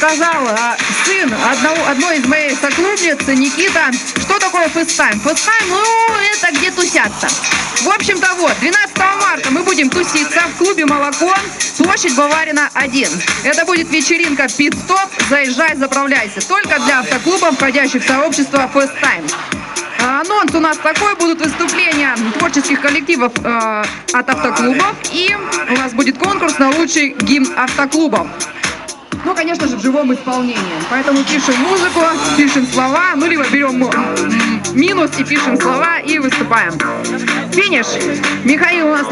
сказал сын одной из моей соклубницы, Никита, что такое фестайм. Фестайм, ну, это где тусят-то. В общем-то, вот, 12 марта мы будем туситься в клубе «Молоко», площадь Баварина 1. Это будет вечеринка «Пит-стоп», заезжай, заправляйся. Только для автоклубов, входящих в сообщество «Фестайм». Анонс у нас такой, будут выступления творческих коллективов от автоклубов, и у нас будет конкурс на лучший гимн автоклубов. Ну, конечно же, в живом исполнении. Поэтому пишем музыку, пишем слова, ну, либо берем минус и пишем слова и выступаем. Финиш. Михаил у нас